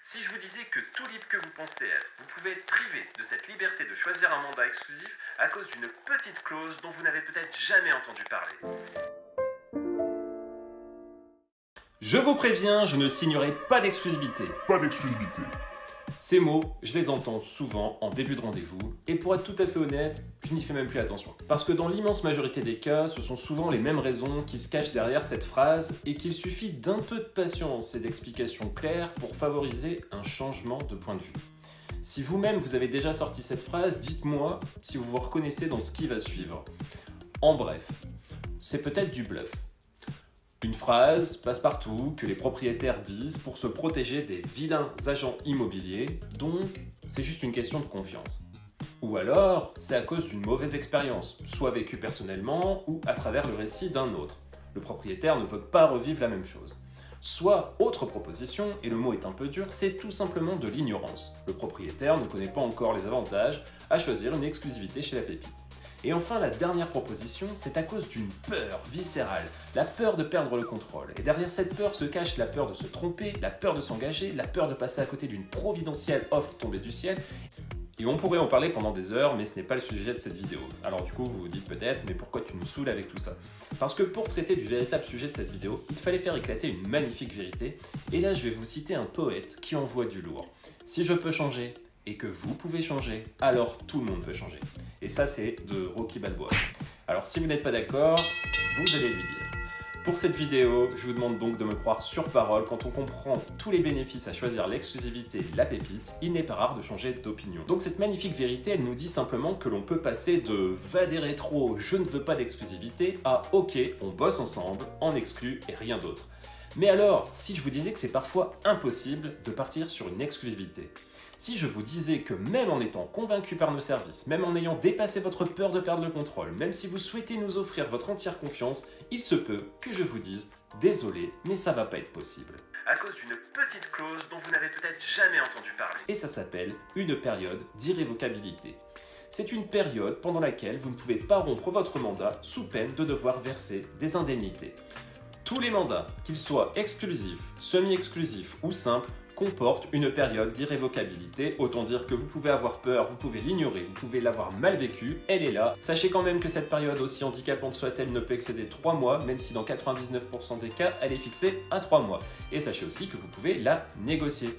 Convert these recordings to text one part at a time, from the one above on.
Si je vous disais que tout libre que vous pensez être, vous pouvez être privé de cette liberté de choisir un mandat exclusif à cause d'une petite clause dont vous n'avez peut-être jamais entendu parler. Je vous préviens, je ne signerai pas d'exclusivité. Pas d'exclusivité. Ces mots, je les entends souvent en début de rendez-vous, et pour être tout à fait honnête, je n'y fais même plus attention. Parce que dans l'immense majorité des cas, ce sont souvent les mêmes raisons qui se cachent derrière cette phrase, et qu'il suffit d'un peu de patience et d'explications claires pour favoriser un changement de point de vue. Si vous-même vous avez déjà sorti cette phrase, dites-moi si vous vous reconnaissez dans ce qui va suivre. En bref, c'est peut-être du bluff. Une phrase passe-partout que les propriétaires disent pour se protéger des vilains agents immobiliers, donc c'est juste une question de confiance. Ou alors, c'est à cause d'une mauvaise expérience, soit vécue personnellement ou à travers le récit d'un autre. Le propriétaire ne veut pas revivre la même chose. Soit, autre proposition, et le mot est un peu dur, c'est tout simplement de l'ignorance. Le propriétaire ne connaît pas encore les avantages à choisir une exclusivité chez la pépite. Et enfin, la dernière proposition, c'est à cause d'une peur viscérale, la peur de perdre le contrôle. Et derrière cette peur se cache la peur de se tromper, la peur de s'engager, la peur de passer à côté d'une providentielle offre tombée du ciel. Et on pourrait en parler pendant des heures, mais ce n'est pas le sujet de cette vidéo. Alors du coup, vous vous dites peut-être, mais pourquoi tu nous saoules avec tout ça? Parce que pour traiter du véritable sujet de cette vidéo, il fallait faire éclater une magnifique vérité, et là je vais vous citer un poète qui envoie du lourd. Si je peux changer, et que vous pouvez changer, alors tout le monde peut changer. Et ça, c'est de Rocky Balboa. Alors si vous n'êtes pas d'accord, vous allez lui dire. Pour cette vidéo, je vous demande donc de me croire sur parole. Quand on comprend tous les bénéfices à choisir l'exclusivité, la pépite, il n'est pas rare de changer d'opinion. Donc cette magnifique vérité, elle nous dit simplement que l'on peut passer de « va des rétro, je ne veux pas d'exclusivité » à « ok, on bosse ensemble, en exclu et rien d'autre ». Mais alors, si je vous disais que c'est parfois impossible de partir sur une exclusivité? Si je vous disais que même en étant convaincu par nos services, même en ayant dépassé votre peur de perdre le contrôle, même si vous souhaitez nous offrir votre entière confiance, il se peut que je vous dise « désolé, mais ça va pas être possible ». À cause d'une petite clause dont vous n'avez peut-être jamais entendu parler. Et ça s'appelle une période d'irrévocabilité. C'est une période pendant laquelle vous ne pouvez pas rompre votre mandat sous peine de devoir verser des indemnités. Tous les mandats, qu'ils soient exclusifs, semi-exclusifs ou simples, comportent une période d'irrévocabilité, autant dire que vous pouvez avoir peur, vous pouvez l'ignorer, vous pouvez l'avoir mal vécu, elle est là. Sachez quand même que cette période, aussi handicapante soit-elle, ne peut excéder 3 mois, même si dans 99% des cas, elle est fixée à 3 mois. Et sachez aussi que vous pouvez la négocier.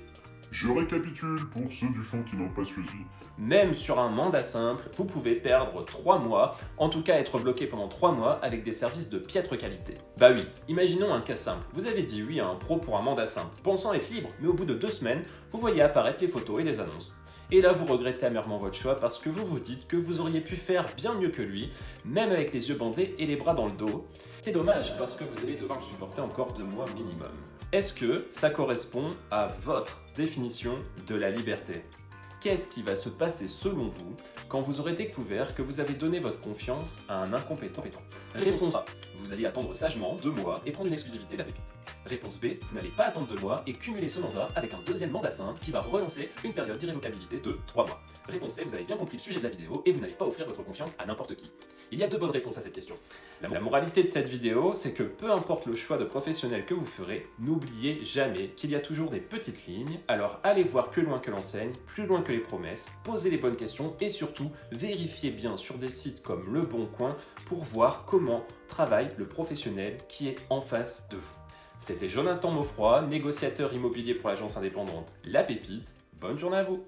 Je récapitule pour ceux du fond qui n'ont pas suivi. Même sur un mandat simple, vous pouvez perdre 3 mois, en tout cas être bloqué pendant 3 mois avec des services de piètre qualité. Bah oui, imaginons un cas simple. Vous avez dit oui à un pro pour un mandat simple, pensant être libre, mais au bout de 2 semaines, vous voyez apparaître les photos et les annonces. Et là, vous regrettez amèrement votre choix parce que vous vous dites que vous auriez pu faire bien mieux que lui, même avec les yeux bandés et les bras dans le dos. C'est dommage parce que vous allez devoir le supporter encore 2 mois minimum. Est-ce que ça correspond à votre définition de la liberté? Qu'est-ce qui va se passer selon vous quand vous aurez découvert que vous avez donné votre confiance à un incompétent? Réponse A. Vous allez attendre sagement 2 mois et prendre une exclusivité de la pépite. Réponse B. Vous n'allez pas attendre 2 mois et cumuler ce mandat avec un deuxième mandat simple qui va relancer une période d'irrévocabilité de 3 mois. Réponse C. Vous avez bien compris le sujet de la vidéo et vous n'allez pas offrir votre confiance à n'importe qui. Il y a 2 bonnes réponses à cette question. La moralité de cette vidéo, c'est que peu importe le choix de professionnel que vous ferez, n'oubliez jamais qu'il y a toujours des petites lignes, alors allez voir plus loin que l'enseigne, plus loin que les promesses, posez les bonnes questions et surtout, vérifiez bien sur des sites comme Le Bon Coin pour voir comment travaille le professionnel qui est en face de vous. C'était Jonathan Maufroy, négociateur immobilier pour l'agence indépendante La Pépite. Bonne journée à vous!